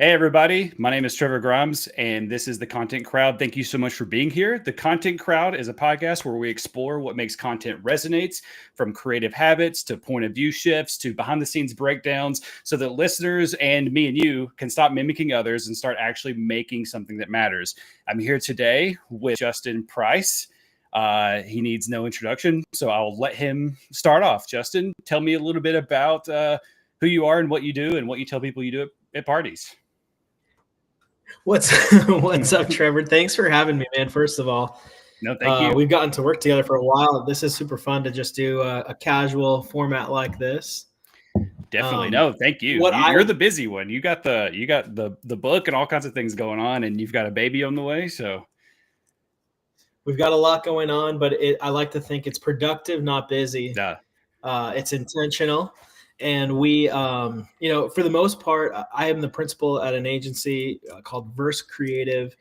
Hey, everybody. My name is Trevor Grimes, and this is The Content Crowd. Thank you so much for being here. The Content Crowd is a podcast where we explore what makes content resonate, from creative habits to point of view shifts to behind the scenes breakdowns, so that listeners and me and you can stop mimicking others and start actually making something that matters. I'm here today with Justin Price. He needs no introduction, so I'll let him start off. Justin, tell me a little bit about who you are and what you do and what you tell people you do at parties. What's up, Trevor? Thanks for having me, man. First of all, No, thank you. we've gotten to work together for a while. This is super fun to just do a casual format like this. Definitely. No, thank you. You're the busy one. You got the book and all kinds of things going on, and you've got a baby on the way. So we've got a lot going on, but I like to think it's productive, not busy. yeah. It's intentional. And we, for the most part, I am the principal at an agency called Verse Creative.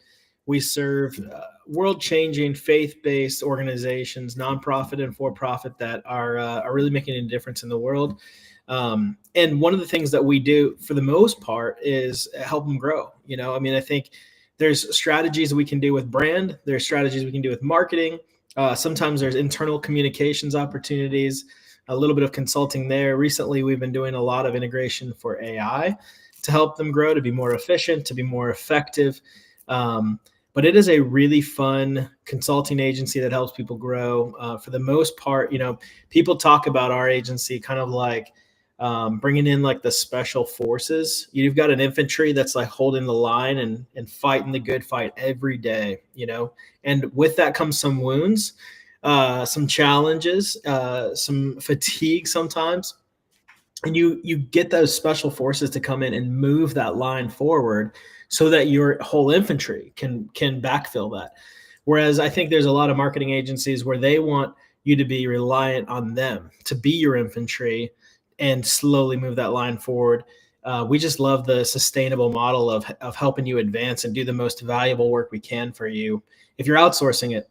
We serve world-changing, faith-based organizations, nonprofit and for-profit, that are really making a difference in the world. And one of the things that we do, for the most part, is help them grow. I think there's strategies we can do with brand. There's strategies we can do with marketing. Sometimes there's internal communications opportunities. A little bit of consulting there. Recently, we've been doing a lot of integration for AI to help them grow, to be more efficient, to be more effective. But it is a really fun consulting agency that helps people grow. For the most part, people talk about our agency kind of like bringing in like the special forces. You've got an infantry that's like holding the line and fighting the good fight every day, and with that comes some wounds. Some challenges, some fatigue sometimes, and you get those special forces to come in and move that line forward so that your whole infantry can backfill that. Whereas I think there's a lot of marketing agencies where they want you to be reliant on them to be your infantry and slowly move that line forward. We just love the sustainable model of helping you advance and do the most valuable work we can for you. If you're outsourcing it,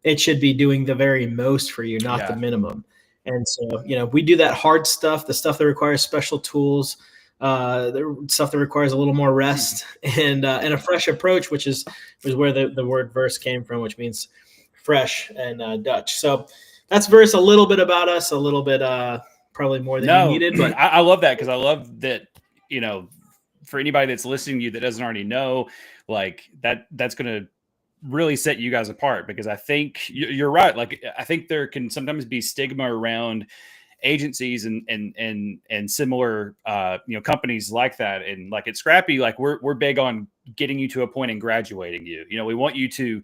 it should be doing the very most for you, not the minimum. And so, we do that hard stuff, the stuff that requires special tools, the stuff that requires a little more rest and a fresh approach, which is where the word verse came from, which means fresh in Dutch. So that's verse, a little bit about us, a little bit probably more than you needed. But I love that, because I love that, for anybody that's listening to you that doesn't already know, like that's going to really set you guys apart, because I think you're right. Like, I think there can sometimes be stigma around agencies and similar companies like that. And like at Scrappy, like we're big on getting you to a point and graduating you. We want you to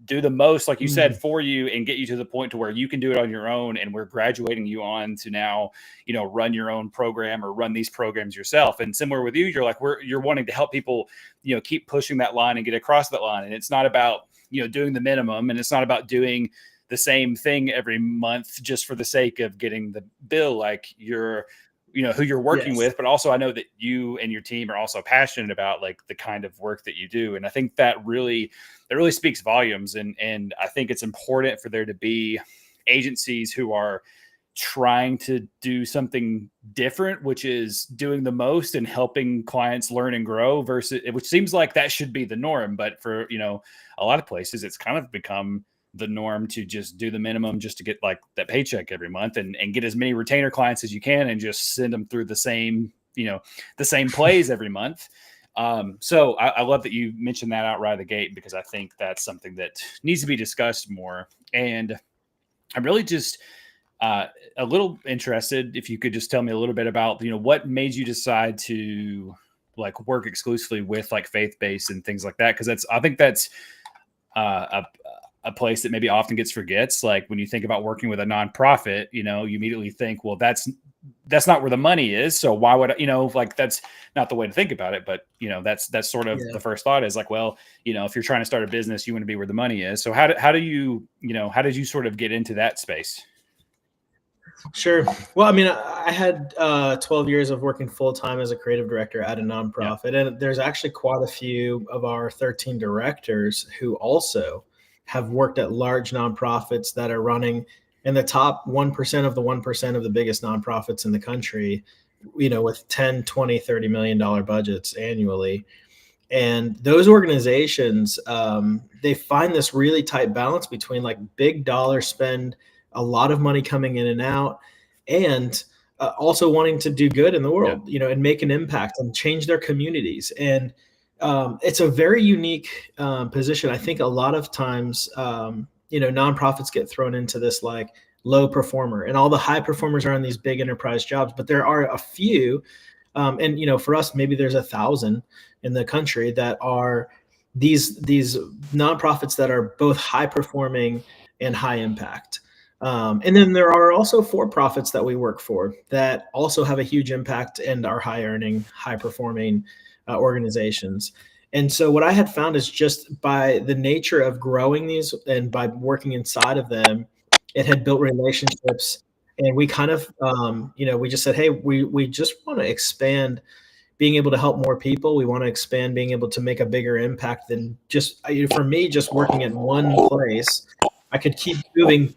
do the most, like you said, for you, and get you to the point to where you can do it on your own. And we're graduating you on to now, run your own program or run these programs yourself. And similar with you, you're like, you're wanting to help people, keep pushing that line and get across that line. And it's not about, doing the minimum, and it's not about doing the same thing every month just for the sake of getting the bill. Like you're, who you're working with, but also I know that you and your team are also passionate about like the kind of work that you do. And I think that really speaks volumes. And I think it's important for there to be agencies who are trying to do something different, which is doing the most and helping clients learn and grow, versus, which seems like that should be the norm. But for, a lot of places, it's kind of become the norm to just do the minimum just to get like that paycheck every month and get as many retainer clients as you can and just send them through the same plays every month. So I love that you mentioned that out right of the gate, because I think that's something that needs to be discussed more. And I'm really just a little interested if you could just tell me a little bit about, what made you decide to like work exclusively with like faith-based and things like that. Cause I think that's a place that maybe often gets forgets. Like when you think about working with a nonprofit, you immediately think, well, that's not where the money is. So why would like, that's not the way to think about it. But, that's sort of the first thought is like, well, if you're trying to start a business, you want to be where the money is. So how did you sort of get into that space? Sure. Well, I mean, I had 12 years of working full-time as a creative director at a nonprofit. And there's actually quite a few of our 13 directors who also have worked at large nonprofits that are running in the top 1% of the 1% of the biggest nonprofits in the country. with 10, 20, $30 million budgets annually. And those organizations, they find this really tight balance between like big dollar spend, a lot of money coming in and out, and also wanting to do good in the world, and make an impact and change their communities. And it's a very unique position. I think a lot of times, nonprofits get thrown into this like low performer, and all the high performers are in these big enterprise jobs, but there are a few. And for us, maybe there's 1,000 in the country that are these nonprofits that are both high performing and high impact. And then there are also for-profits that we work for that also have a huge impact and are high earning, high performing organizations. And so what I had found is just by the nature of growing these and by working inside of them, it had built relationships. And we kind of, we just said, hey, we just want to expand being able to help more people. We want to expand being able to make a bigger impact than just, for me, just working in one place. I could keep moving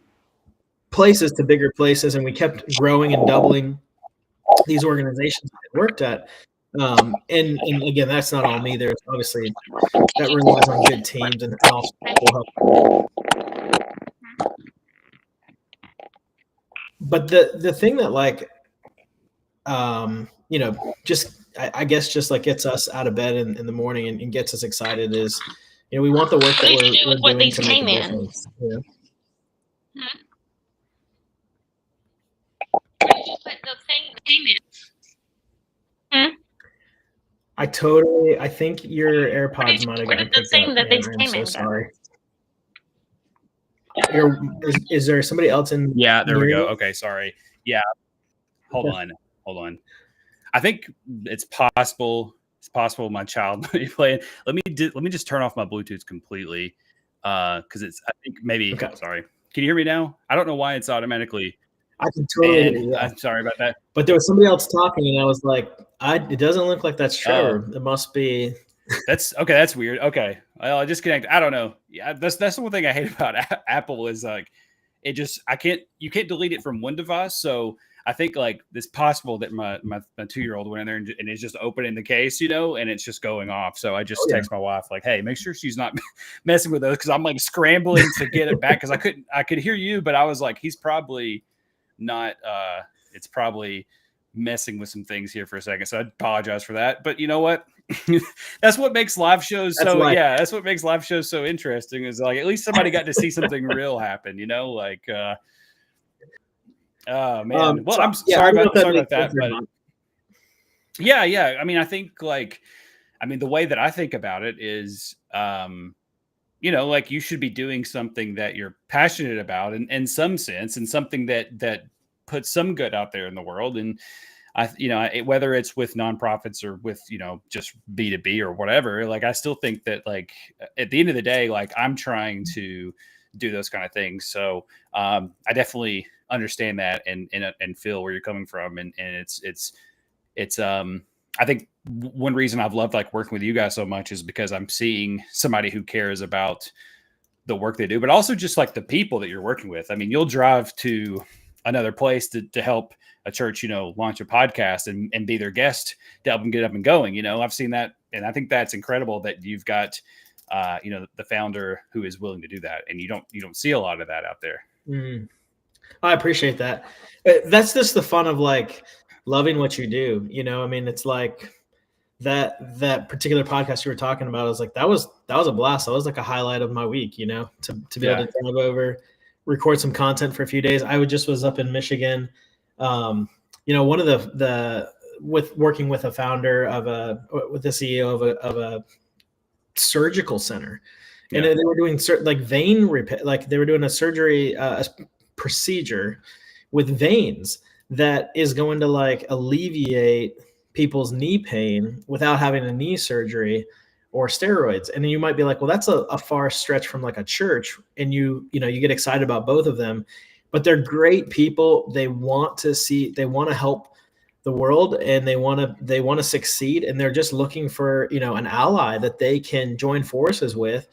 places to bigger places, and we kept growing and doubling these organizations I worked at. And again, that's not all me. There's obviously that relies on good teams and also people help. But the thing that like, just I guess just like gets us out of bed in the morning and gets us excited is, we want the work that we're doing to make a difference. Yeah. I think your AirPods might have gotten picked up. Man, I'm so sorry. Is there somebody else in? Yeah, there we go. Okay, sorry. Yeah, hold on. I think it's possible. It's possible my child might be playing. Let me just turn off my Bluetooth completely, because it's. I think maybe. Okay. Sorry. Can you hear me now? I don't know why it's automatically. I can totally hear you. Yeah. I'm sorry about that. But there was somebody else talking, and I was like, it doesn't look like that's Trevor. It must be. That's okay. That's weird. Okay. Well, I disconnected. I don't know. Yeah, that's the one thing I hate about Apple is like, you can't delete it from one device. So I think like it's possible that my 2-year-old went in there and it's just opening the case, and it's just going off. So I just text my wife like, hey, make sure she's not messing with those, because I'm like scrambling to get it back, because I could hear you, but I was like, he's probably not. It's probably messing with some things here for a second. So I apologize for that. But you know what? That's what makes live shows that's what makes live shows so interesting, is like at least somebody got to see something real happen, like oh man. Well, I'm sorry about that, but yeah. I mean, I think the way that I think about it is like you should be doing something that you're passionate about in some sense, and something that puts some good out there in the world. And whether it's with nonprofits or with, just B2B or whatever, like, I still think that like at the end of the day, like I'm trying to do those kind of things. So I definitely understand that and feel where you're coming from. And it's I think one reason I've loved like working with you guys so much is because I'm seeing somebody who cares about the work they do, but also just like the people that you're working with. I mean, you'll drive to another place to help a church, launch a podcast and be their guest to help them get up and going. I've seen that. And I think that's incredible that you've got, the founder who is willing to do that. And you don't see a lot of that out there. I appreciate that. That's just the fun of like loving what you do. I mean, it's like that particular podcast you were talking about. I was like, that was a blast. That was like a highlight of my week, to be able to drive over, record some content for a few days. I was up in Michigan. One of the with working with a founder with the CEO of a surgical center, and they were doing like vein repair, like they were doing a surgery, a procedure with veins that is going to like alleviate people's knee pain without having a knee surgery or steroids. And you might be like, well, that's a far stretch from like a church. And you get excited about both of them, but they're great people. They want to help the world, and they want to succeed. And they're just looking for, an ally that they can join forces with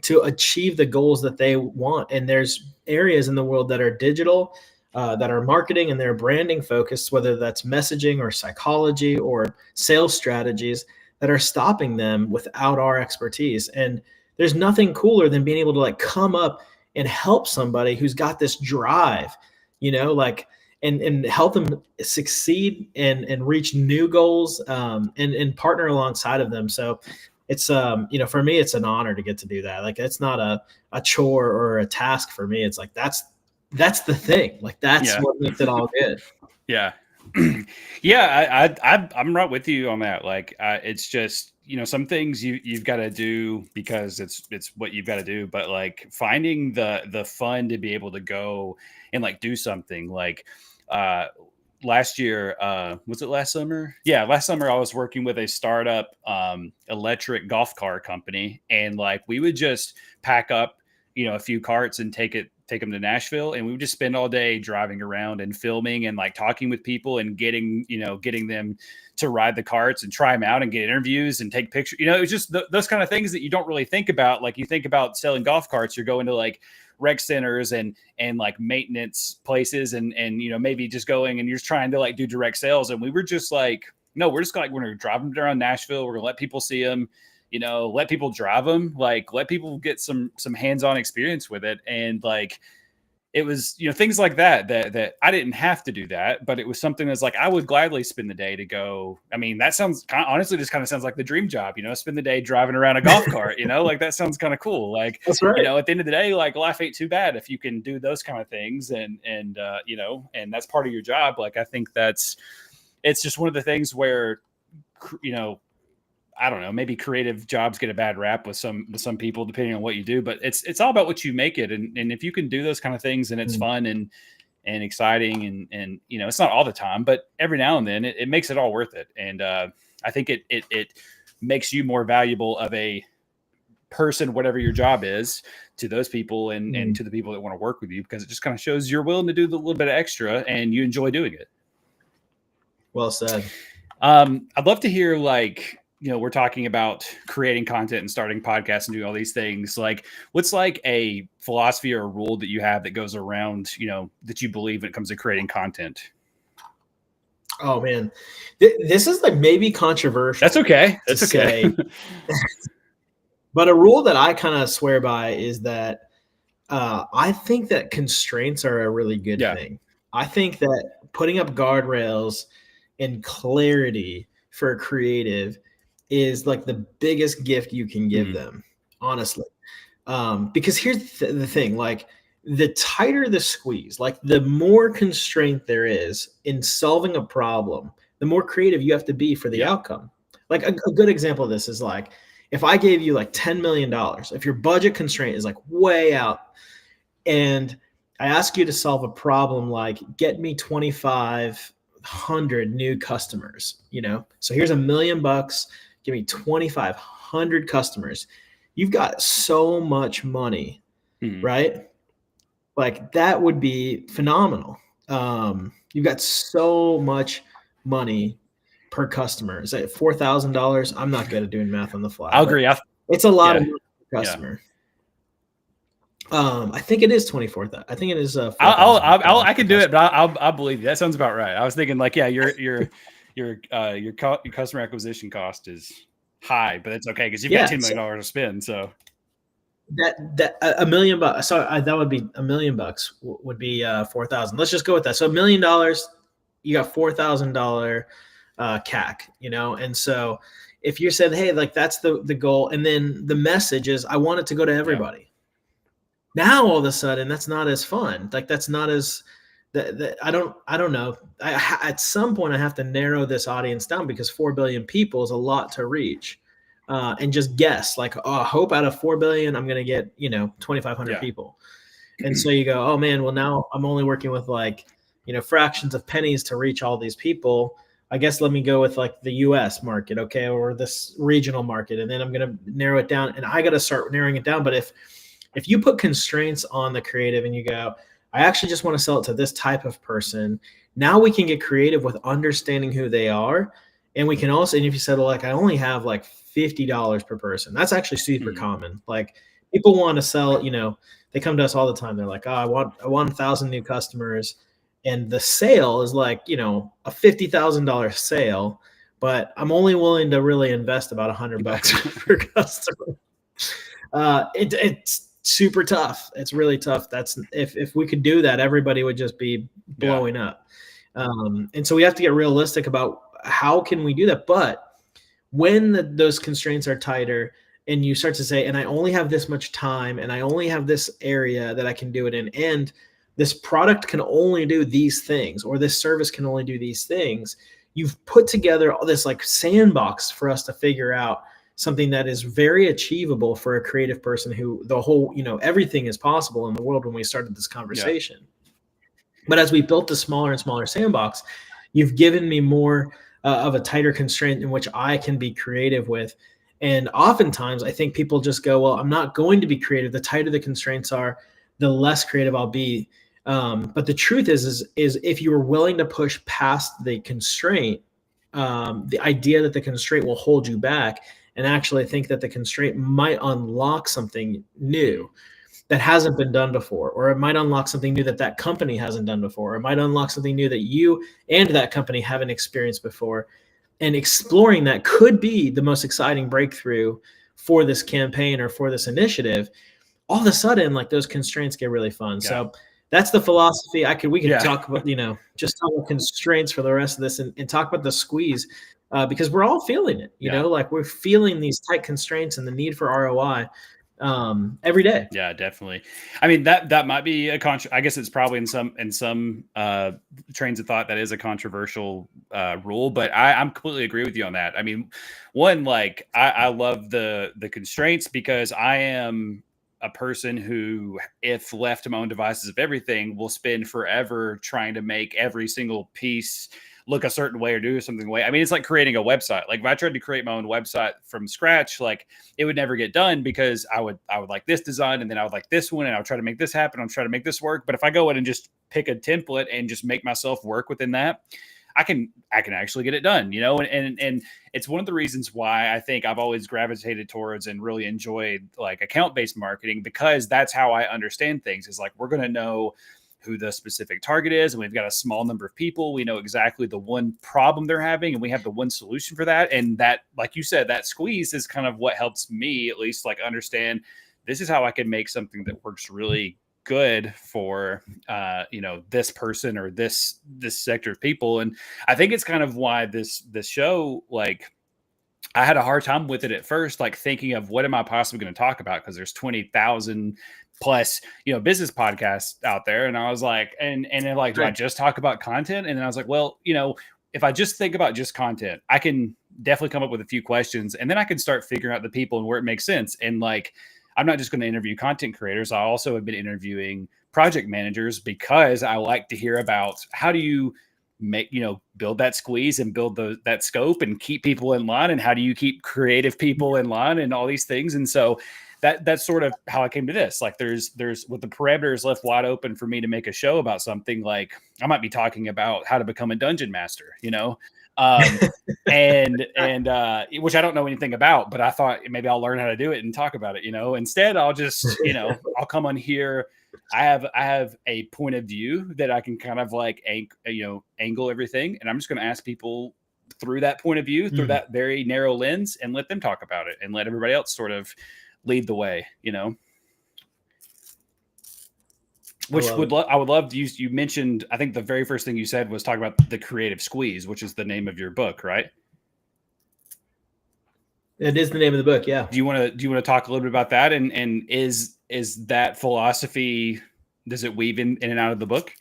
to achieve the goals that they want. And there's areas in the world that are digital, that are marketing and they're branding focused, whether that's messaging or psychology or sales strategies, that are stopping them without our expertise. And there's nothing cooler than being able to like come up and help somebody who's got this drive, like, and help them succeed and reach new goals, and partner alongside of them. So it's, for me, it's an honor to get to do that. Like, it's not a chore or a task for me. It's like, that's the thing. Like, that's what makes it all good. Yeah. Yeah. I'm right with you on that. Like, it's just, some things you've got to do because it's what you've got to do, but like finding the fun to be able to go and like do something like, last year, was it last summer? Yeah, last summer I was working with a startup electric golf car company, and like we would just pack up, a few carts and take them to Nashville, and we would just spend all day driving around and filming and like talking with people and getting them to ride the carts and try them out and get interviews and take pictures. It was just those kind of things that you don't really think about. Like, you think about selling golf carts, you're going to like rec centers and like maintenance places and maybe just going and you're just trying to like do direct sales. And we were just like, no, we're just like, we're going to drive them around Nashville. We're gonna let people see them, let people drive them, like let people get some hands-on experience with it. And like, it was, things like that I didn't have to do that, but it was something that's like, I would gladly spend the day to go. I mean, that sounds honestly just kind of sounds like the dream job, spend the day driving around a golf cart, like that sounds kind of cool. Like, that's right. At the end of the day, like life ain't too bad if you can do those kind of things and and that's part of your job. Like, I think it's just one of the things where, I don't know, maybe creative jobs get a bad rap with some people, depending on what you do, but it's all about what you make it. And if you can do those kind of things and it's fun and exciting and it's not all the time, but every now and then it makes it all worth it. And I think it makes you more valuable of a person, whatever your job is, to those people and to the people that want to work with you, because it just kind of shows you're willing to do the little bit of extra and you enjoy doing it. Well said. I'd love to hear, like, we're talking about creating content and starting podcasts and doing all these things. Like, what's like a philosophy or a rule that you have that goes around, that you believe when it comes to creating content? Oh man, this is like maybe controversial. That's okay. That's okay. But a rule that I kind of swear by is that I think that constraints are a really good thing. I think that putting up guardrails and clarity for a creative is like the biggest gift you can give them, honestly. Because here's the thing, like, the tighter the squeeze, like the more constraint there is in solving a problem, the more creative you have to be for the outcome. Like a good example of this is like, if I gave you like $10 million, if your budget constraint is like way out, and I ask you to solve a problem like, get me 2,500 new customers, so here's $1 million, give me 2,500 customers. You've got so much money, right? Like, that would be phenomenal. You've got so much money per customer. Is that $4,000? I'm not good at doing math on the fly. I'll agree. It's a lot of money per customer. I think it is 24,000. I think it is. I can do it, but I'll believe you. That sounds about right. I was thinking like, your customer acquisition cost is high, but it's okay because you've got $10 million to spend. So that $1 million. So that would be $1 million would be 4,000. Let's just go with that. So $1 million, you got $4,000 CAC. And so if you said, hey, like that's the goal, and then the message is, I want it to go to everybody. Yeah. Now all of a sudden, that's not as fun. Like, that's not as I don't know. At some point, I have to narrow this audience down, because 4 billion people is a lot to reach, and just guess like, oh, I hope out of 4 billion, I'm going to get 2,500 people. And so you go, oh man, well now I'm only working with like fractions of pennies to reach all these people. I guess let me go with like the US market, okay, or this regional market, and then I'm going to narrow it down. And I got to start narrowing it down. But if you put constraints on the creative and you go, I actually just want to sell it to this type of person, now we can get creative with understanding who they are. And we can also, and if you said, like, I only have like $50 per person, that's actually super common. Like, people want to sell, they come to us all the time. They're like, oh, I want 1,000 new customers. and the sale is like, you know, a $50,000 sale, but I'm only willing to really invest about $100 per customer. It's super tough. It's really tough. That's if we could do that, everybody would just be blowing up. And so we have to get realistic about how can we do that. But when those constraints are tighter and you start to say, and I only have this much time and I only have this area that I can do it in, and this product can only do these things, or this service can only do these things, you've put together all this like sandbox for us to figure out something that is very achievable for a creative person who the whole, you know, everything is possible in the world when we started this conversation. But as we built the smaller and smaller sandbox, you've given me more of a tighter constraint in which I can be creative with. And oftentimes I think people just go, well, I'm not going to be creative. The tighter the constraints are, the less creative I'll be. But the truth is if you are willing to push past the constraint, the idea that the constraint will hold you back, and actually think that the constraint might unlock something new that hasn't been done before, or it might unlock something new that that company hasn't done before, or it might unlock something new that you and that company haven't experienced before. And exploring that could be the most exciting breakthrough for this campaign or for this initiative. All of a sudden, like, those constraints get really fun. Yeah. So that's the philosophy. We could talk about, you know, just talk about constraints for the rest of this, and talk about the squeeze, because we're all feeling it, you know, like we're feeling these tight constraints and the need for ROI every day. Yeah, definitely. I mean, that might be I guess it's probably in some trains of thought that is a controversial rule, but I'm completely agree with you on that. I mean, one, like I love the constraints because I am a person who, if left to my own devices of everything, will spend forever trying to make every single piece look a certain way or do something way. I mean, it's like creating a website. Like if I tried to create my own website from scratch, like it would never get done because I would like this design, and then I would like this one, and I would try to make this happen. I'm trying to make this work. But if I go in and just pick a template and just make myself work within that, I can actually get it done, you know? And it's one of the reasons why I think I've always gravitated towards and really enjoyed like account-based marketing, because that's how I understand things. Is like, we're going to know who the specific target is, and we've got a small number of people. We know exactly the one problem they're having, and we have the one solution for that. And that, like you said, that squeeze is kind of what helps me at least like understand this is how I can make something that works really good for you know, this person or this sector of people. And I think it's kind of why this show, like, I had a hard time with it at first, like thinking of what am I possibly going to talk about, because there's 20,000 plus, you know, business podcasts out there. And I was like, and then like, do I just talk about content? And then I was like, well, you know, if I just think about just content, I can definitely come up with a few questions, and then I can start figuring out the people and where it makes sense. And like, I'm not just going to interview content creators. I also have been interviewing project managers, because I like to hear about how do you make, you know, build that squeeze and build that scope and keep people in line, and how do you keep creative people in line and all these things. And so that's sort of how I came to this. Like there's with the parameters left wide open for me to make a show about something, like I might be talking about how to become a dungeon master, you know, and which I don't know anything about, but I thought maybe I'll learn how to do it and talk about it, you know. Instead, I'll just, you know, I'll come on here. I have a point of view that I can kind of like, angle everything. And I'm just going to ask people through that point of view, through that very narrow lens, and let them talk about it and let everybody else sort of lead the way, you know. Which I would love to use. You mentioned, I think the very first thing you said was talk about the creative squeeze, which is the name of your book, right? It is the name of the book. Yeah. Do you want to talk a little bit about that? And is that philosophy, does it weave in and out of the book?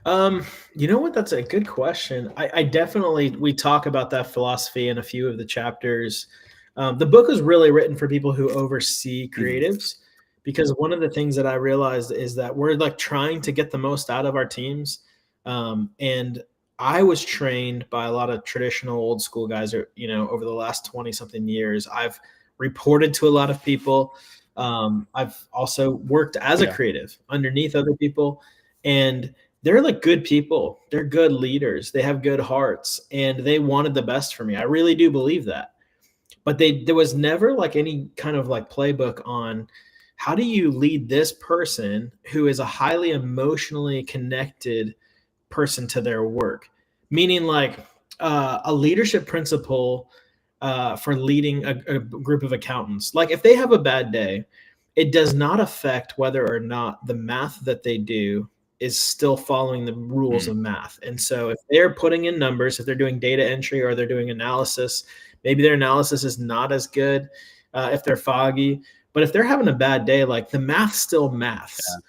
You know what? That's a good question. I definitely, we talk about that philosophy in a few of the chapters. The book was really written for people who oversee creatives, because one of the things that I realized is that we're like trying to get the most out of our teams. And I was trained by a lot of traditional old school guys, you know, over the last 20 something years. I've reported to a lot of people. I've also worked as a creative underneath other people, and they're like good people. They're good leaders. They have good hearts, and they wanted the best for me. I really do believe that. But there was never like any kind of like playbook on how do you lead this person who is a highly emotionally connected person to their work? Meaning, like a leadership principle for leading a group of accountants. Like if they have a bad day, it does not affect whether or not the math that they do is still following the rules of math. And so if they're putting in numbers, if they're doing data entry or they're doing analysis, maybe their analysis is not as good if they're foggy. But if they're having a bad day, like the math still maths. Yeah.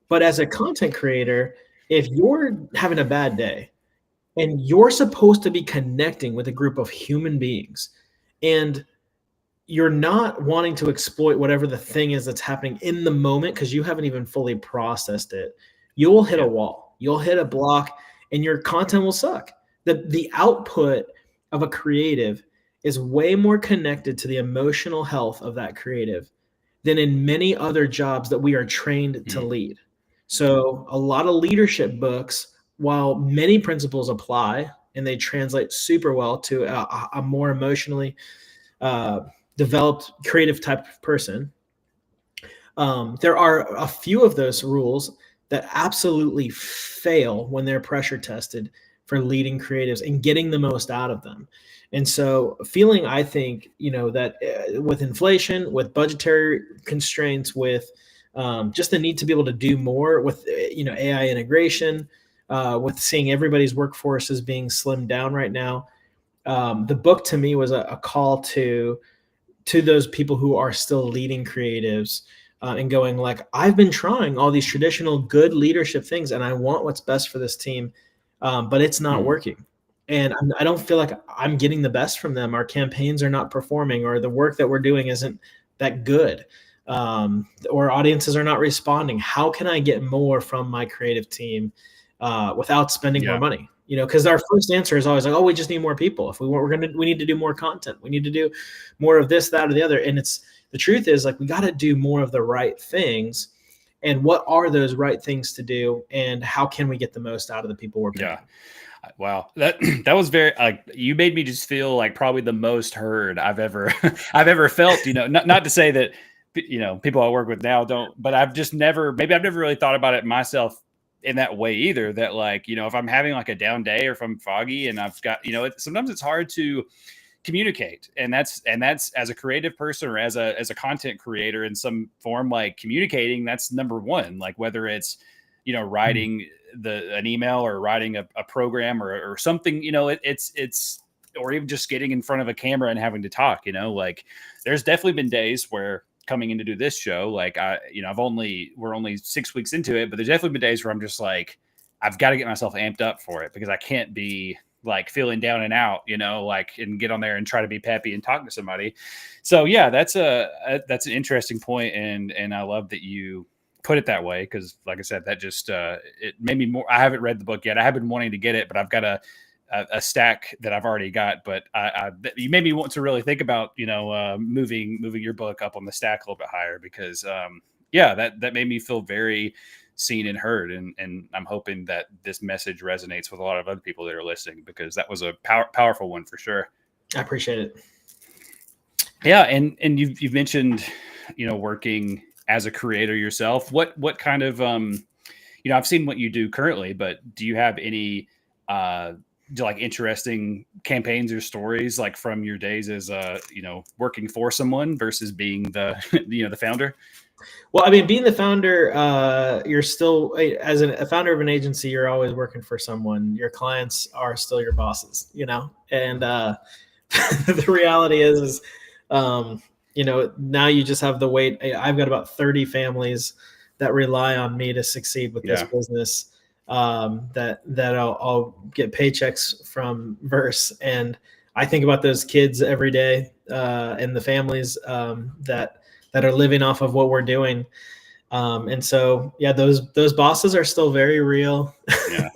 But as a content creator, if you're having a bad day and you're supposed to be connecting with a group of human beings and you're not wanting to exploit whatever the thing is that's happening in the moment because you haven't even fully processed it, you'll hit a wall, you'll hit a block, and your content will suck. The output of a creative is way more connected to the emotional health of that creative than in many other jobs that we are trained to lead. So a lot of leadership books, while many principles apply and they translate super well to a more emotionally developed creative type of person, there are a few of those rules that absolutely fail when they're pressure tested for leading creatives and getting the most out of them. And so feeling, I think, that with inflation, with budgetary constraints, with just the need to be able to do more with, AI integration, with seeing everybody's workforce as being slimmed down right now, the book to me was a call to those people who are still leading creatives and going like, I've been trying all these traditional good leadership things and I want what's best for this team, but it's not working. And I don't feel like I'm getting the best from them. Our campaigns are not performing, or the work that we're doing isn't that good, or audiences are not responding. How can I get more from my creative team without spending more money? Because our first answer is always like, oh, we just need more people. If we want, we need to do more content. We need to do more of this, that, or the other. And the truth is, like, we got to do more of the right things. And what are those right things to do? And how can we get the most out of the people we're paying? Yeah. Wow. That was very, you made me just feel like probably the most heard I've ever felt, not to say that, people I work with now don't, but I've never really thought about it myself in that way either. That, like, if I'm having like a down day or if I'm foggy and I've got, sometimes it's hard to communicate, and that's as a creative person or as a content creator in some form, like communicating, that's number one. Like whether it's, writing an email or writing a program or something, it's or even just getting in front of a camera and having to talk, like there's definitely been days where coming in to do this show, like we're only 6 weeks into it, but there's definitely been days where I'm just like, I've got to get myself amped up for it because I can't be like feeling down and out, like, and get on there and try to be peppy and talk to somebody. So yeah, that's an interesting point. And I love that you put it that way. Because like I said, that just, it made me more, I haven't read the book yet. I have been wanting to get it, but I've got a stack that I've already got, but you made me want to really think about, moving your book up on the stack a little bit higher because, that made me feel very seen and heard. And I'm hoping that this message resonates with a lot of other people that are listening, because that was a powerful one for sure. I appreciate it. Yeah. And you've mentioned, working as a creator yourself. What kind of, I've seen what you do currently, but do you have any, like interesting campaigns or stories like from your days as working for someone versus being the the founder? Well, I mean, being the founder, you're still, as a founder of an agency, you're always working for someone. Your clients are still your bosses, and the reality is now you just have the weight. I've got about 30 families that rely on me to succeed with this business, that I'll get paychecks from Verse. And I think about those kids every day, and the families that are living off of what we're doing. And so, yeah, those bosses are still very real. Yeah.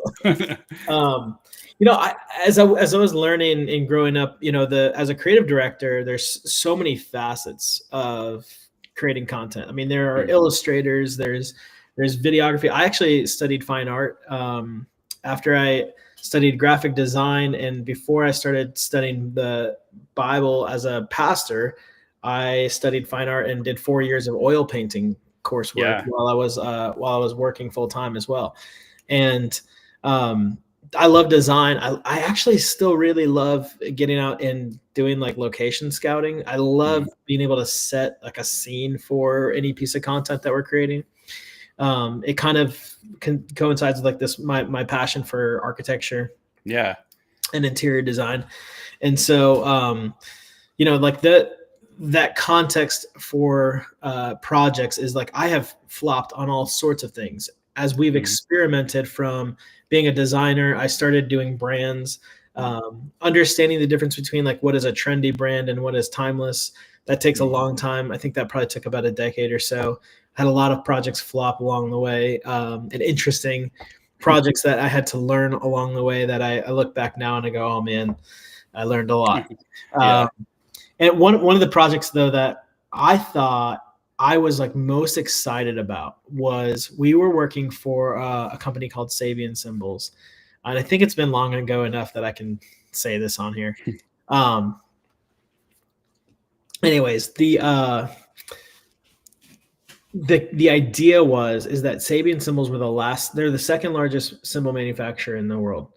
As I was learning and growing up, as a creative director, there's so many facets of creating content. I mean, there are illustrators, there's videography. I actually studied fine art after I studied graphic design, and before I started studying the Bible as a pastor, I studied fine art and did 4 years of oil painting coursework Yeah. while I was working full time as well. And I love design. I actually still really love getting out and doing like location scouting. I love Mhm. being able to set like a scene for any piece of content that we're creating. It kind of coincides with like this my passion for architecture Yeah. and interior design, and so like that context for projects is like I have flopped on all sorts of things as we've Mhm. experimented from being a designer. I started doing brands, understanding the difference between like what is a trendy brand and what is timeless. That takes a Mhm. long time. I think that probably took about a decade or so. Had a lot of projects flop along the way, and interesting projects that I had to learn along the way that I look back now and I go, oh man, I learned a lot. Yeah. Um, and one of the projects though that I thought I was like most excited about was we were working for a company called Sabian Symbols, and I think it's been long ago enough that I can say this on here. Um, anyways, the idea is that Sabian Symbols were they're the second largest symbol manufacturer in the world.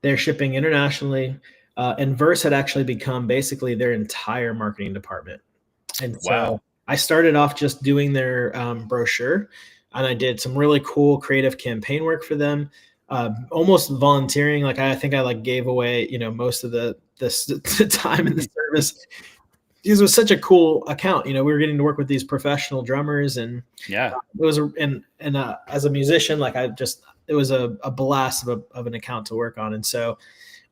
They're shipping internationally, and Verse had actually become basically their entire marketing department. And Wow. so I started off just doing their brochure, and I did some really cool creative campaign work for them, almost volunteering. Like I think I like gave away, most of the time in the service. This was such a cool account. We were getting to work with these professional drummers, and Yeah. it was as a musician, like it was a blast of an account to work on. And so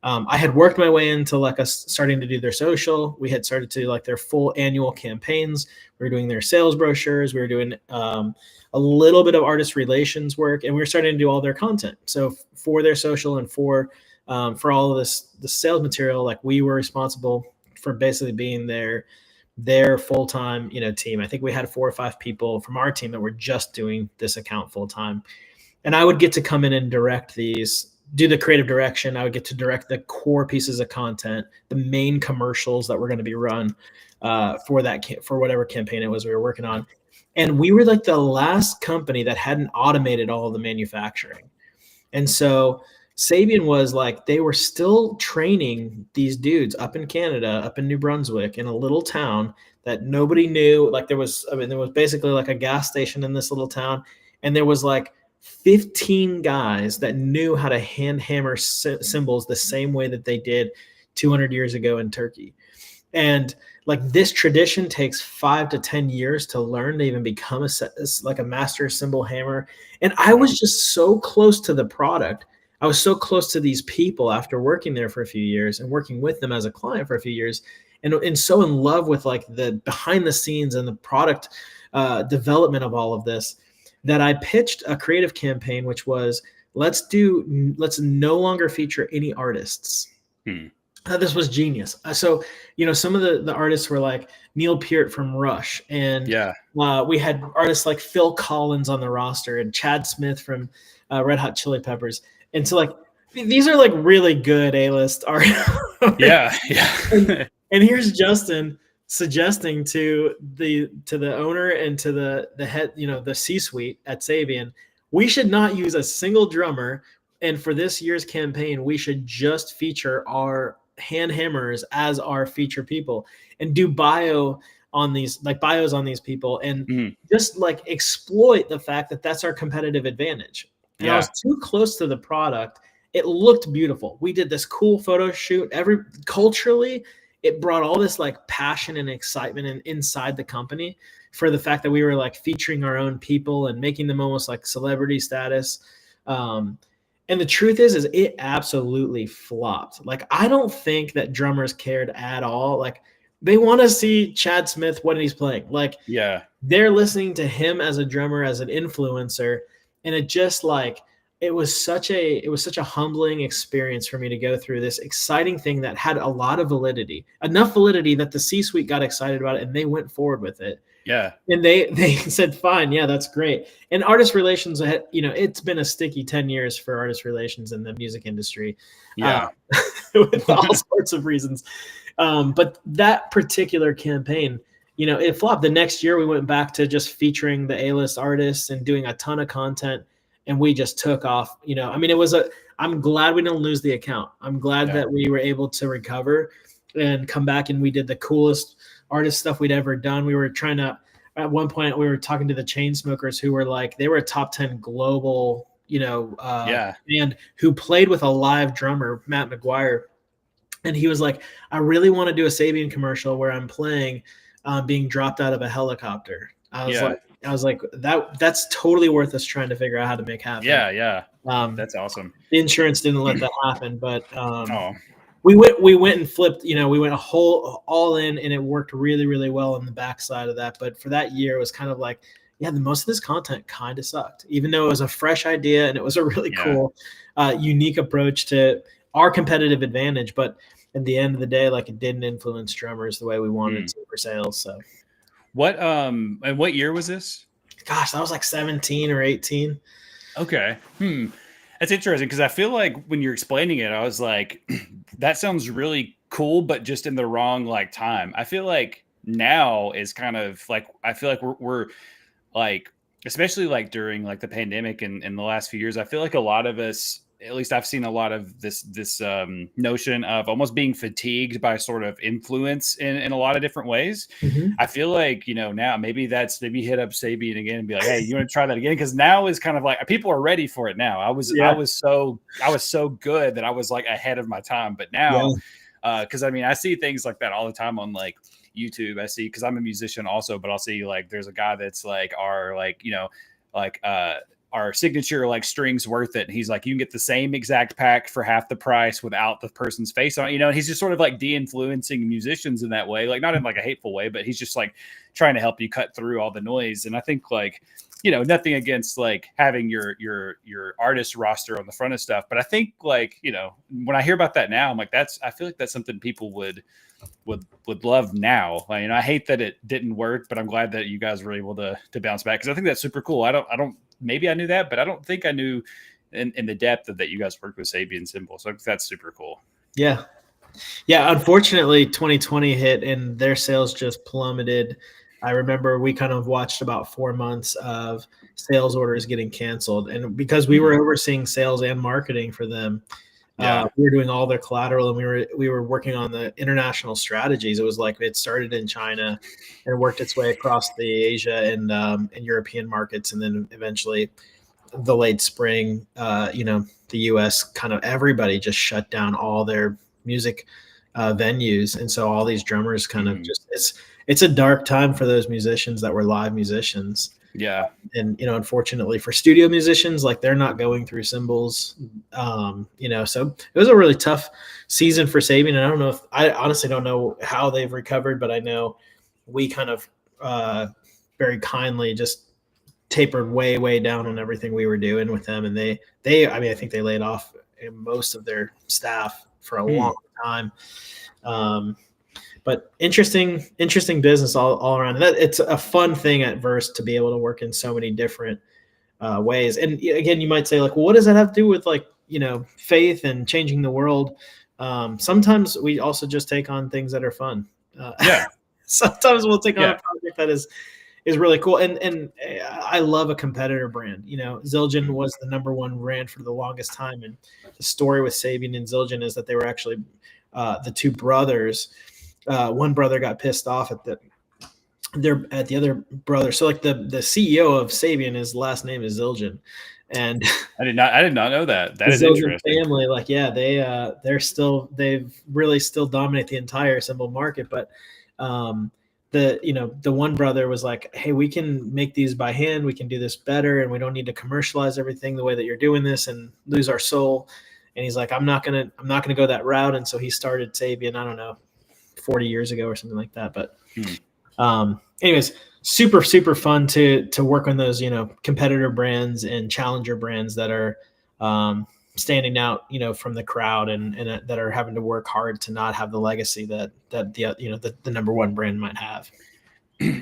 I had worked my way into like us starting to do their social. We had started to like their full annual campaigns. We were doing their sales brochures. We were doing a little bit of artist relations work, and we were starting to do all their content. So for their social and for all of the sales material, like we were responsible for basically being their full-time team. I think we had 4 or 5 people from our team that were just doing this account full-time, and I would get to come in and do the creative direction. I would get to direct the core pieces of content, the main commercials that were going to be run for whatever campaign it was we were working on. And we were like the last company that hadn't automated all of the manufacturing. And so Sabian was like, they were still training these dudes up in Canada, up in New Brunswick, in a little town that nobody knew. Like there was basically like a gas station in this little town, and there was like 15 guys that knew how to hand hammer symbols the same way that they did 200 years ago in Turkey. And like this tradition takes 5 to 10 years to learn to even become a master symbol hammer. And I was just so close to the product. I was so close to these people after working there for a few years and working with them as a client for a few years, and so in love with like the behind the scenes and the product development of all of this, that I pitched a creative campaign, which was let's no longer feature any artists. Hmm. This was genius. So, some of the artists were like Neil Peart from Rush, and Yeah. we had artists like Phil Collins on the roster and Chad Smith from Red Hot Chili Peppers. And so, like, these are like really good A-list art. Yeah. Yeah. And here's Justin suggesting to the owner and to the head, the C-suite at Sabian, we should not use a single drummer. And for this year's campaign, we should just feature our hand hammers as our feature people and do bios on these people, and Mhm. just like exploit the fact that that's our competitive advantage. And I was Yeah. too close to the product. It looked beautiful. We did this cool photo shoot. Culturally, it brought all this like passion and excitement inside the company for the fact that we were like featuring our own people and making them almost like celebrity status. And the truth is it absolutely flopped. Like, I don't think that drummers cared at all. Like, they want to see Chad Smith when he's playing. Like, Yeah. they're listening to him as a drummer, as an influencer. And it just like, it was such a humbling experience for me to go through this exciting thing that had a lot of validity, enough validity that the C-suite got excited about it and they went forward with it. Yeah. And they said, fine, yeah, that's great. And artist relations, it's been a sticky 10 years for artist relations in the music industry, Yeah. with all sorts of reasons. But that particular campaign, it flopped. The next year we went back to just featuring the A-list artists and doing a ton of content, and we just took off. I mean, I'm glad we didn't lose the account. I'm glad that we were able to recover and come back, and we did the coolest artist stuff we'd ever done. We were trying to, at one point we were talking to the Chainsmokers, who were like, they were a top 10 global, band who played with a live drummer, Matt McGuire. And he was like, I really want to do a Sabian commercial where I'm playing, being dropped out of a helicopter. I was like, that's totally worth us trying to figure out how to make happen. Yeah. That's awesome. The insurance didn't let that happen, but we went and flipped, we went all in, and it worked really, really well on the backside of that. But for that year, it was kind of like, most of this content kind of sucked, even though it was a fresh idea and it was a really cool, unique approach to our competitive advantage. But at the end of the day, like, it didn't influence drummers the way we wanted to for sales. So and what year was this? Gosh, that was like 17 or 18. Okay. That's interesting, because I feel like when you're explaining it, I was like, that sounds really cool, but just in the wrong like time. I feel like now is kind of like, I feel like we're like, especially like during like the pandemic and in the last few years, I feel like a lot of us, at least I've seen a lot of this notion of almost being fatigued by sort of influence in a lot of different ways. Mm-hmm. I feel like, now maybe hit up Sabian again and be like, hey, you want to try that again? Because now is kind of like, people are ready for it now. I was so good that I was like ahead of my time. But now, because I mean, I see things like that all the time on like YouTube. I see, because I'm a musician also, but I'll see like there's a guy that's like our signature like strings worth it. And he's like, you can get the same exact pack for half the price without the person's face on it. And he's just sort of like de-influencing musicians in that way, like not in like a hateful way, but he's just like trying to help you cut through all the noise. And I think like, nothing against like having your artist roster on the front of stuff. But I think like, when I hear about that now, I'm like, I feel like that's something people would love now. I hate that it didn't work, but I'm glad that you guys were able to bounce back, because I think that's super cool. I don't maybe I knew that, but I don't think I knew in the depth that you guys worked with Sabian Symbol. So that's super cool. Yeah. Unfortunately, 2020 hit and their sales just plummeted. I remember we kind of watched about 4 months of sales orders getting canceled, and because we were overseeing sales and marketing for them, we were doing all their collateral, and we were working on the international strategies. It was like it started in China and worked its way across the Asia and European markets, and then eventually the late spring, the U.S. kind of everybody just shut down all their music venues, and so all these drummers kind of just it's a dark time for those musicians that were live musicians. Yeah. And, unfortunately for studio musicians, like, they're not going through cymbals, so it was a really tough season for Sabian. And I honestly don't know how they've recovered, but I know we kind of very kindly just tapered way, way down on everything we were doing with them. And I think they laid off most of their staff for a long time. But interesting business all around. And it's a fun thing at Verse to be able to work in so many different ways. And again, you might say like, well, what does that have to do with like, faith and changing the world? Sometimes we also just take on things that are fun. Sometimes we'll take on a project that is really cool. And I love a competitor brand. Zildjian was the number one brand for the longest time. And the story with Sabian and Zildjian is that they were actually the two brothers. One brother got pissed off at the other brother. So like the CEO of Sabian, his last name is Zildjian, and I did not know that. That is Zildjian interesting. family, like, they've really still dominate the entire cymbal market. But the one brother was like, hey, we can make these by hand, we can do this better, and we don't need to commercialize everything the way that you're doing this and lose our soul. And he's like, I'm not gonna go that route. And so he started Sabian, I don't know, 40 years ago or something like that. But anyways, super, super fun to work on those, competitor brands and challenger brands that are standing out, from the crowd and that are having to work hard to not have the legacy that the number one brand might have.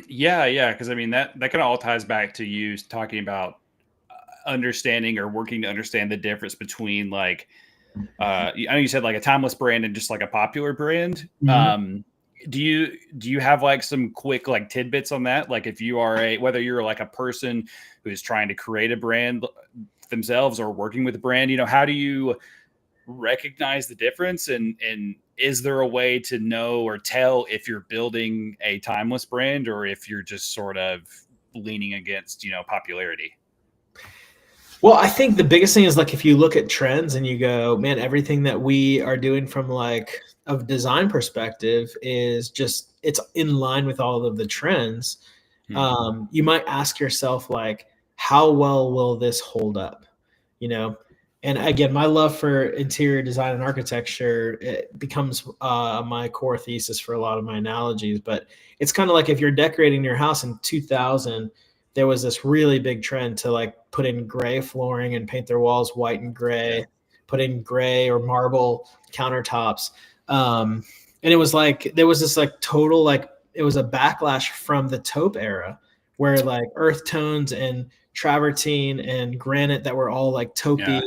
Yeah. Because I mean, that kind of all ties back to you talking about understanding or working to understand the difference between like, I know you said like a timeless brand and just like a popular brand. do you have like some quick like tidbits on that? Like if you are whether you're like a person who's trying to create a brand themselves or working with a brand, how do you recognize the difference? And is there a way to know or tell if you're building a timeless brand or if you're just sort of leaning against, popularity? Well, I think the biggest thing is like if you look at trends and you go, man, everything that we are doing from like a design perspective is just it's in line with all of the trends. You might ask yourself like, how well will this hold up? You know, and again, my love for interior design and architecture it becomes my core thesis for a lot of my analogies. But it's kind of like if you're decorating your house in 2000, there was this really big trend to like put in gray flooring and paint their walls white and gray, put in gray or marble countertops. And it was like, there was this like total, like it was a backlash from the taupe era where like earth tones and travertine and granite that were all like taupey.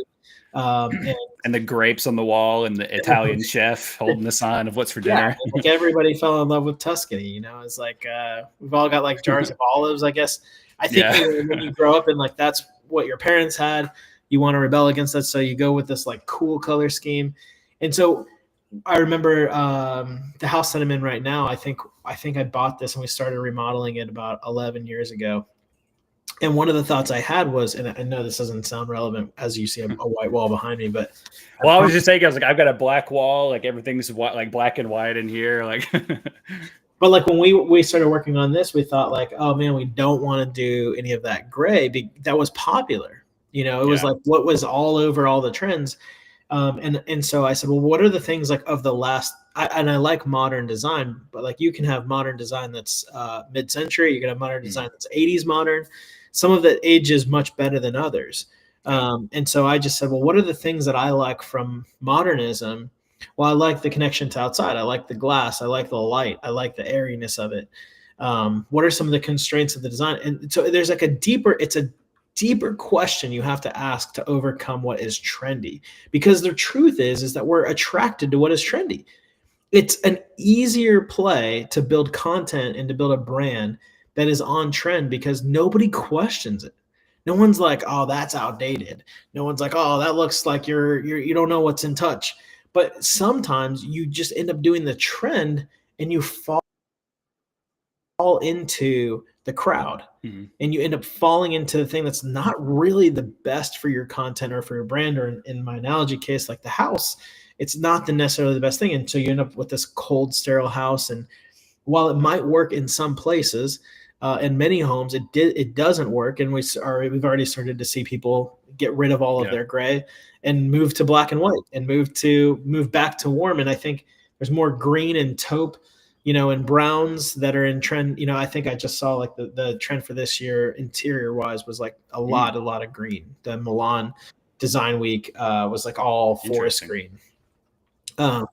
And the grapes on the wall and the Italian chef holding the sign of what's for dinner. Like everybody fell in love with Tuscany, it's like we've all got like jars of olives, I guess. I think when you grow up and like that's what your parents had, you want to rebel against that, so you go with this like cool color scheme. And so I remember the house that I'm in right now, I think I bought this and we started remodeling it about 11 years ago. And one of the thoughts I had was, and I know this doesn't sound relevant as you see a white wall behind me, but I was just saying, I was like, I've got a black wall, like everything's white, like black and white in here, like. But like when we started working on this, we thought like, oh man, we don't want to do any of that gray. That was popular, it was like what was all over all the trends. And so I said, well, what are the things like of the last? I like modern design, but like you can have modern design that's mid-century. You can have modern design that's 80s modern. Some of it ages much better than others. And so I just said, well, what are the things that I like from modernism? Well, I like the connection to outside. I like the glass. I like the light. I like the airiness of it. What are some of the constraints of the design? And so there's like it's a deeper question you have to ask to overcome what is trendy, because the truth is that we're attracted to what is trendy. It's an easier play to build content and to build a brand that is on trend because nobody questions it. No one's like, oh, that's outdated. No one's like, oh, that looks like you don't know what's in touch. But sometimes you just end up doing the trend and you fall into the crowd, and you end up falling into the thing that's not really the best for your content or for your brand, or in my analogy case, like the house, it's not necessarily the best thing. And so you end up with this cold, sterile house. And while it might work in some places, in many homes, it doesn't work. And we've already started to see people get rid of all of their gray and move to black and white and move back to warm. And I think there's more green and taupe, and browns that are in trend. I think I just saw like the trend for this year interior wise was like a lot of green. The Milan Design Week was like all forest green. And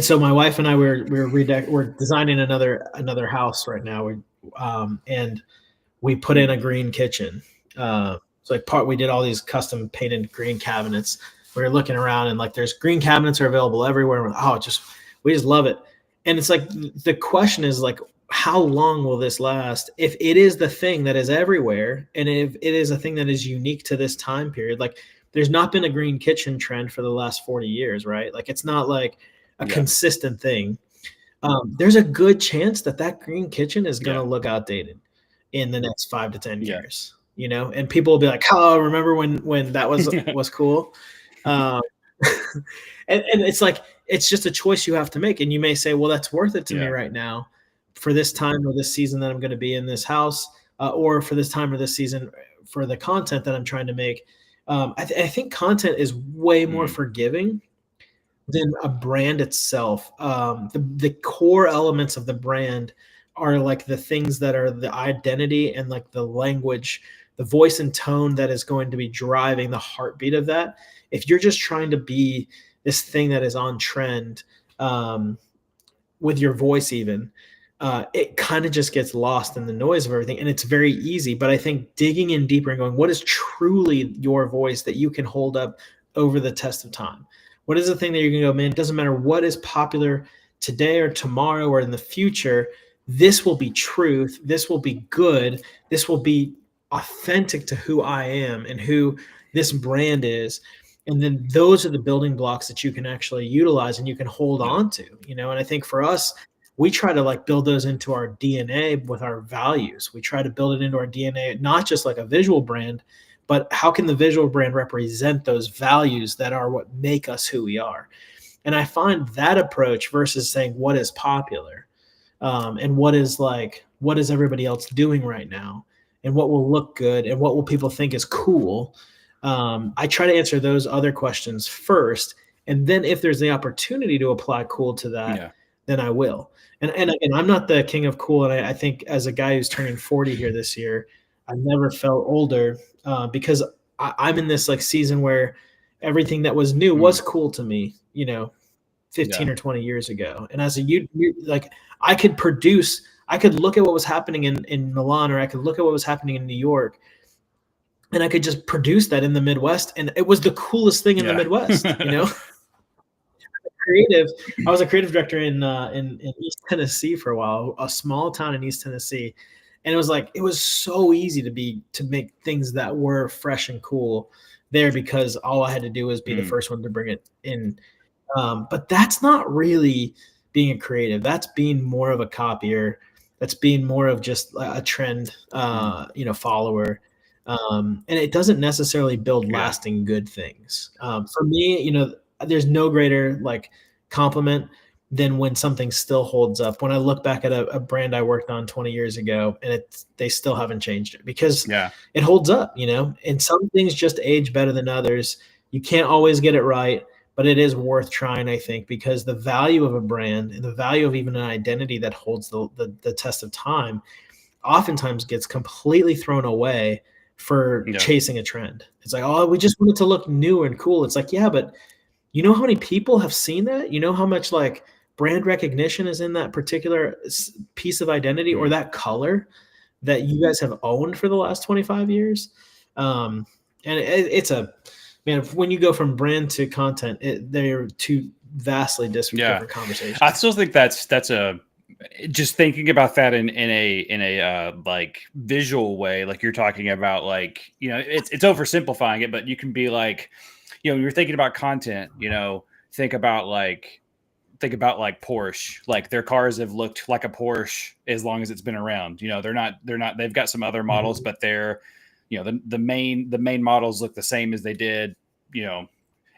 so my wife and I we're designing another house right now. And we put in a green kitchen. So like we did all these custom painted green cabinets. We were looking around and like there's green cabinets are available everywhere. And we just love it. And it's like the question is like, how long will this last? If it is the thing that is everywhere, and if it is a thing that is unique to this time period, like there's not been a green kitchen trend for the last 40 years, right? Like it's not like a consistent thing. There's a good chance that green kitchen is going to look outdated in the next 5 to 10 years, and people will be like, oh, remember when that was cool. And it's like, it's just a choice you have to make. And you may say, well, that's worth it to me right now for this time or this season that I'm going to be in this house, or for this time or this season for the content that I'm trying to make. I think content is way more forgiving than a brand itself. The core elements of the brand are like the things that are the identity and like the language, the voice and tone that is going to be driving the heartbeat of that. If you're just trying to be this thing that is on trend with your voice even, it kind of just gets lost in the noise of everything. And it's very easy. But I think digging in deeper and going, what is truly your voice that you can hold up over the test of time? What is the thing that you're going to go, man, it doesn't matter what is popular today or tomorrow or in the future, this will be truth. This will be good. This will be authentic to who I am and who this brand is. And then those are the building blocks that you can actually utilize and you can hold on to, you know. And I think for us, we try to like build those into our DNA with our values. We try to build it into our DNA, not just like a visual brand, but how can the visual brand represent those values that are what make us who we are? And I find that approach versus saying what is popular, and what is everybody else doing right now, and what will look good, and what will people think is cool. I try to answer those other questions first, and then if there's the opportunity to apply cool to that, then I will. And again, I'm not the king of cool, and I think as a guy who's turning 40 here this year, I've never felt older, because I'm in this like season where everything that was new was cool to me, you know, 15 or 20 years ago. And as a youth, like I could look at what was happening in Milan, or I could look at what was happening in New York, and I could just produce that in the Midwest. And it was the coolest thing in the Midwest, you know. I was a creative director in East Tennessee for a while, a small town in East Tennessee. And it was so easy to make things that were fresh and cool there, because all I had to do was be the first one to bring it in. But that's not really being a creative. That's being more of a copier. That's being more of just a trend, follower. And it doesn't necessarily build lasting good things. For me, you know, there's no greater like compliment than when something still holds up. When I look back at a brand I worked on 20 years ago and they still haven't changed it, because it holds up, you know, and some things just age better than others. You can't always get it right, but it is worth trying, I think, because the value of a brand and the value of even an identity that holds the test of time oftentimes gets completely thrown away for chasing a trend. It's like, oh, we just want it to look new and cool. It's like, yeah, but you know how many people have seen that? You know how much like brand recognition is in that particular piece of identity or that color that you guys have owned for the last 25 years? And it's man, when you go from brand to content, they're two vastly different conversations. I still think that's just thinking about that in a like visual way, like you're talking about, like, you know, it's oversimplifying it, but you can be like, you know, you're thinking about content, you know, think about like Porsche, like their cars have looked like a Porsche as long as it's been around. You know, they're not, they've got some other models, but they're, you know, the main models look the same as they did, you know,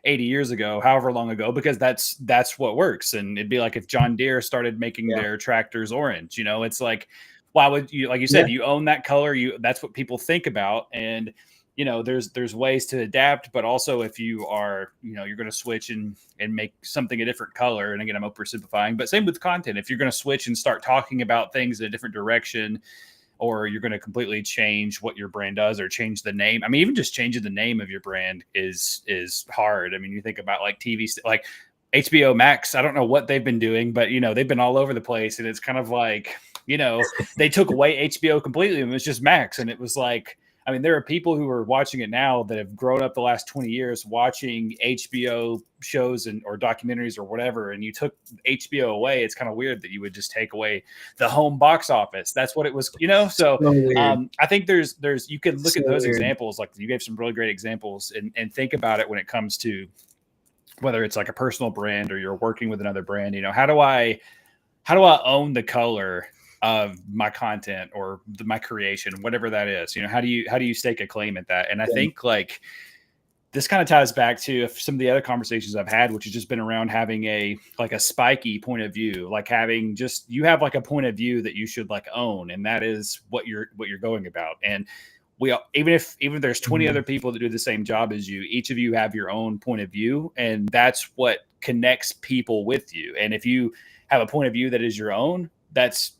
80 years ago, however long ago, because that's what works. And it'd be like if John Deere started making their tractors orange, you know, it's like, why would you, like you said, you own that color, that's what people think about. And, you know, there's ways to adapt, but also if you are, you know, you're going to switch and make something a different color. And again, I'm oversimplifying, but same with content. If you're going to switch and start talking about things in a different direction, or you're going to completely change what your brand does or change the name. I mean, even just changing the name of your brand is hard. I mean, you think about like TV, like HBO Max, I don't know what they've been doing, but, you know, they've been all over the place. And it's kind of like, you know, they took away HBO completely and it was just Max. And it was like, I mean, there are people who are watching it now that have grown up the last 20 years watching HBO shows or documentaries or whatever, and you took HBO away. It's kind of weird that you would just take away the home box office. That's what it was, you know? So I think there's you can look at those examples. Like you gave some really great examples and think about it when it comes to whether it's like a personal brand or you're working with another brand. You know, how do I own the color of my content or my creation, whatever that is? You know, how do you stake a claim at that? And I think like this kind of ties back to some of the other conversations I've had, which has just been around having a spiky point of view, like having you have like a point of view that you should like own. And that is what you're going about. And even if there's 20 other people that do the same job as you, each of you have your own point of view, and that's what connects people with you. And if you have a point of view that is your own, that's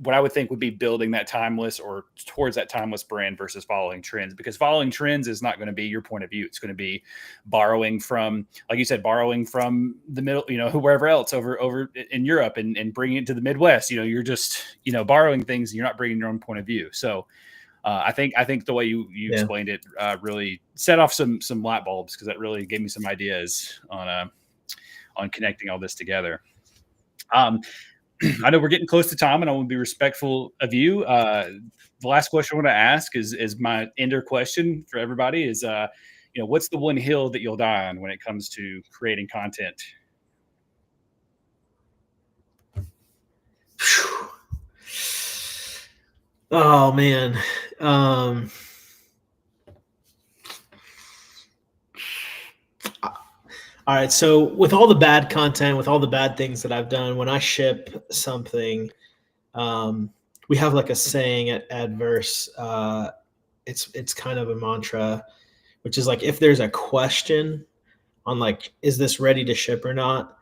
what I would think would be building that timeless or towards that timeless brand versus following trends, because following trends is not going to be your point of view. It's going to be borrowing from, like you said, borrowing from the middle, you know, wherever else over in Europe and bringing it to the Midwest. You know, you're just, you know, borrowing things and you're not bringing your own point of view. So I think the way you explained it really set off some light bulbs, because that really gave me some ideas on connecting all this together. Um, I know we're getting close to time, and I want to be respectful of you. The last question I want to ask is my ender question for everybody is, what's the one hill that you'll die on when it comes to creating content? Oh man. Um, all right. So with all the bad content, with all the bad things that I've done, when I ship something, um, we have like a saying at Adverse. It's kind of a mantra, which is like if there's a question on like, is this ready to ship or not?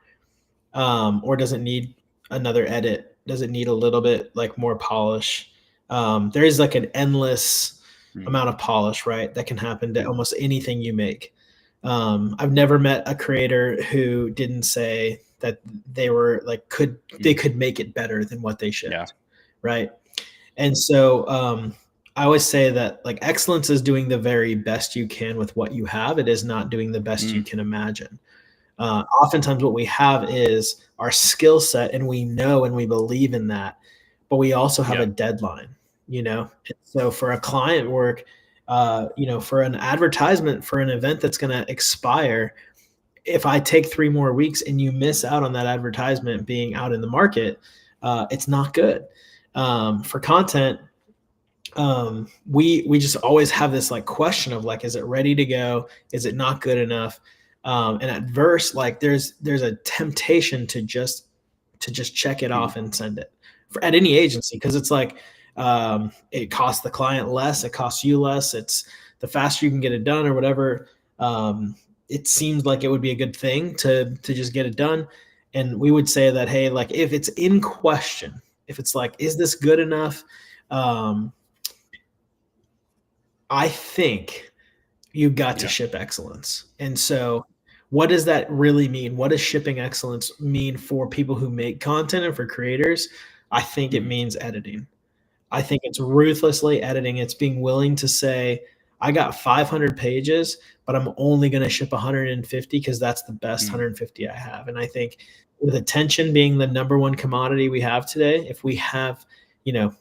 Or does it need another edit? Does it need a little bit like more polish? There is like an endless Mm, amount of polish, right? That can happen to almost anything you make. I've never met a creator who didn't say that they were like they mm, could make it better than what they yeah. shipped, right? And so I always say that like excellence is doing the very best you can with what you have. It is not doing the best you Mm, can imagine. Oftentimes, what we have is our skill set, and we know and we believe in that, but we also have yeah. a deadline. And so for a client work, for an advertisement for an event that's going to expire, if I take 3 more weeks and you miss out on that advertisement being out in the market, it's not good. For content, we just always have this like question of like, is it ready to go? Is it not good enough? And at Verse, like there's a temptation to just check it Mm, off and send it at any agency, because it's like it costs the client less, it costs you less. It's the faster you can get it done or whatever. It seems like it would be a good thing to just get it done. And we would say that, hey, like if it's in question, if it's like, is this good enough? Um, I think you got to yeah. ship excellence. And so, what does that really mean? What does shipping excellence mean for people who make content and for creators? I think it Mm, means editing. I think it's ruthlessly editing. It's being willing to say, I got 500 pages, but I'm only going to ship 150 because that's the best mm, 150 I have. And I think with attention being the number one commodity we have today, if we have, you know,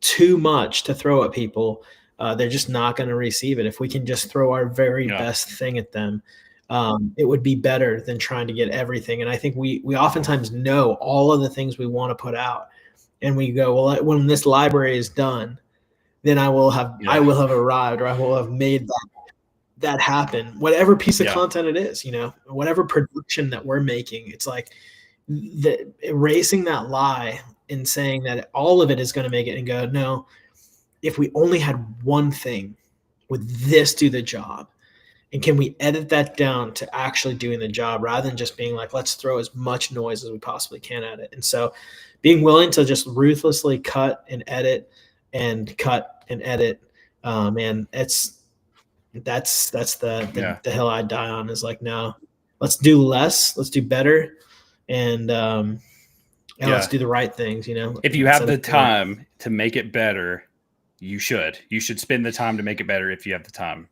too much to throw at people, they're just not going to receive it. If we can just throw our very yeah. best thing at them, it would be better than trying to get everything. And I think we oftentimes know all of the things we want to put out, and we go, well, when this library is done, then I Yeah. will have arrived, or I will have made that happen. Whatever piece of Yeah. content it is, whatever production that we're making, it's like erasing that lie and saying that all of it is going to make it, and go, no, if we only had one thing, would this do the job? And can we edit that down to actually doing the job, rather than just being like, let's throw as much noise as we possibly can at it? And so being willing to just ruthlessly cut and edit and cut and edit, man, that's Yeah. the hill I die on, is like, no, let's do less, let's do better, and let's Yeah. do the right things, If you have instead of the time to make it better, you should. You should spend the time to make it better if you have the time.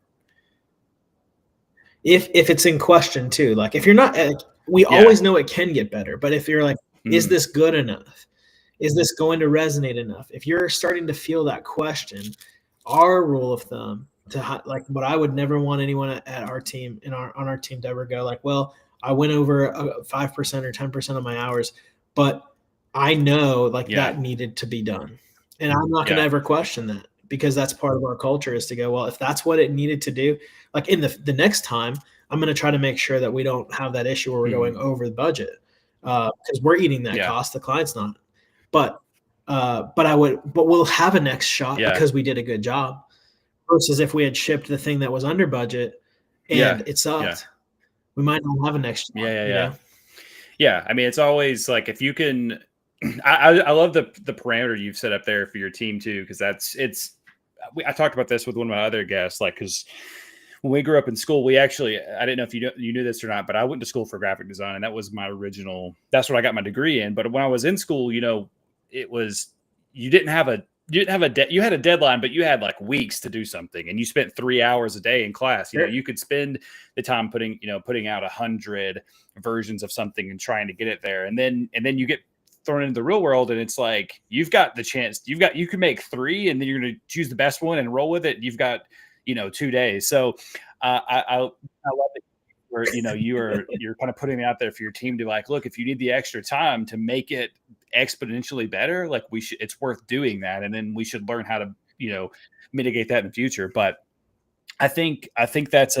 if it's in question too. Like if you're not, we Yeah. always know it can get better, but if you're like, is Mm, this good enough? Is this going to resonate enough? If you're starting to feel that question, our rule of thumb like what I would never want anyone at our team on our team to ever go like, well, I went over 5% or 10% of my hours, but I know like yeah. that needed to be done, and I'm not going to Yeah. ever question that, because that's part of our culture, is to go, well, if that's what it needed to do, like in the next time, I'm going to try to make sure that we don't have that issue where we're Mm, going over the budget, because we're eating that yeah. cost, the client's not. But but we'll have a next shot Yeah. because we did a good job, versus if we had shipped the thing that was under budget Yeah. and it Yeah. sucked, we might not have a next Yeah. shot, Yeah. Yeah. Yeah. I mean, it's always like if you can. I love the parameter you've set up there for your team too, because I talked about this with one of my other guests, like because when we grew up in school, I didn't know if you knew this or not, but I went to school for graphic design, and that was that's what I got my degree in. But when I was in school, it was you didn't have a you had a deadline, but you had like weeks to do something, and you spent 3 hours a day in class. Sure. You could spend the time putting out 100 versions of something and trying to get it there, and then you get thrown into the real world, and it's like you've got the chance. You can make 3, and then you're going to choose the best one and roll with it. You've got 2 days. So I love it. Where you're kind of putting it out there for your team to like, look, if you need the extra time to make it exponentially better, like it's worth doing that, and then we should learn how to mitigate that in the future. But I think that's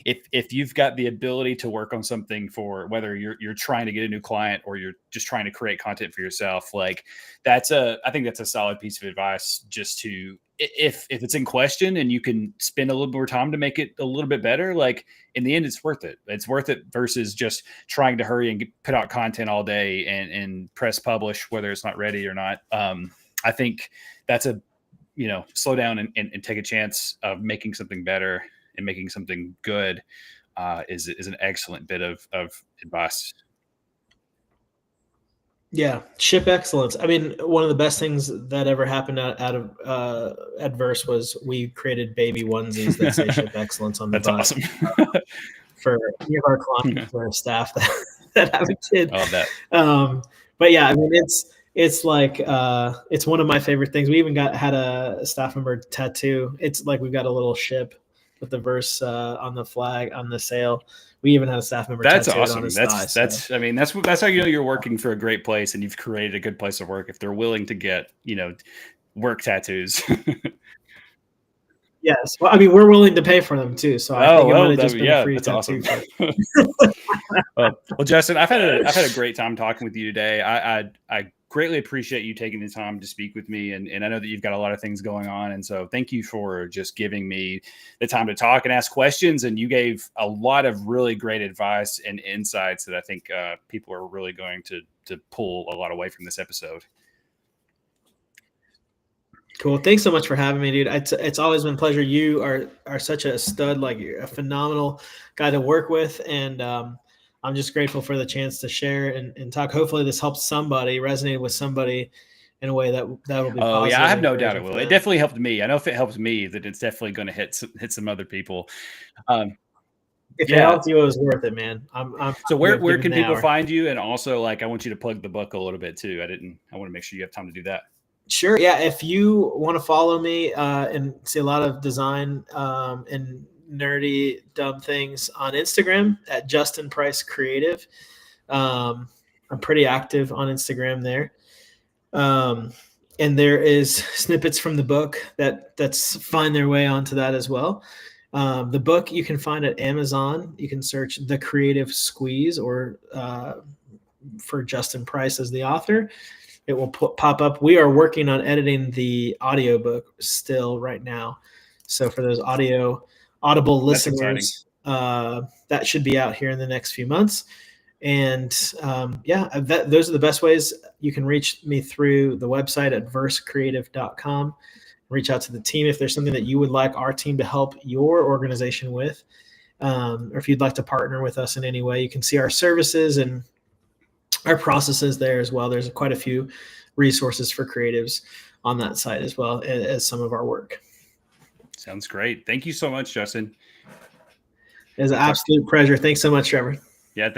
if you've got the ability to work on something, for whether you're trying to get a new client or you're just trying to create content for yourself, like I think that's a solid piece of advice. Just to, if it's in question and you can spend a little more time to make it a little bit better, like in the end, it's worth it. It's worth it versus just trying to hurry and put out content all day and press publish, whether it's not ready or not. I think that's slow down and take a chance of making something better and making something good is an excellent bit of advice. Yeah, ship excellence. I mean, one of the best things that ever happened out of Adverse was we created baby onesies that say ship excellence on the That's butt. awesome. For any of our clients or staff that have a kid. I love that. But yeah, I mean, it's like it's one of my favorite things. We even had a staff member tattoo. It's like we've got a little ship with the verse on the flag on the sail. We even had a staff member. That's tattooed awesome. On his That's thigh, I mean, that's how you're working for a great place and you've created a good place of work if they're willing to get work tattoos. Yes, well, I mean, we're willing to pay for them too. So I think it might have just been a free tattoo. Awesome. well, Justin, I've had a great time talking with you today. I greatly appreciate you taking the time to speak with me, and I know that you've got a lot of things going on, and so thank you for just giving me the time to talk and ask questions. And you gave a lot of really great advice and insights that I think people are really going to pull a lot away from this episode. Cool. Thanks so much for having me, dude. It's always been a pleasure. You are such a stud, like you're a phenomenal guy to work with. And I'm just grateful for the chance to share and talk. Hopefully this helps somebody, resonate with somebody in a way that will be positive. Oh yeah, I have no doubt it will. It definitely helped me. I know if it helps me, that it's definitely going to hit some other people. If it helps you, it was worth it, man. So where can people find you? And also, like, I want you to plug the book a little bit too. I want to make sure you have time to do that. Sure. Yeah. If you want to follow me and see a lot of design and nerdy, dumb things on Instagram at Justin Price Creative. I'm pretty active on Instagram there. And there is snippets from the book that's find their way onto that as well. The book you can find at Amazon. You can search The Creative Squeeze or for Justin Price as the author. It will pop up. We are working on editing the audiobook still right now. So for those audible listeners, that should be out here in the next few months. And those are the best ways. You can reach me through the website at versecreative.com. Reach out to the team if there's something that you would like our team to help your organization with. Or if you'd like to partner with us in any way, you can see our services and our processes there as well. There's quite a few resources for creatives on that site as well as some of our work. Sounds great. Thank you so much, Justin. It was an absolute pleasure. Thanks so much, Trevor.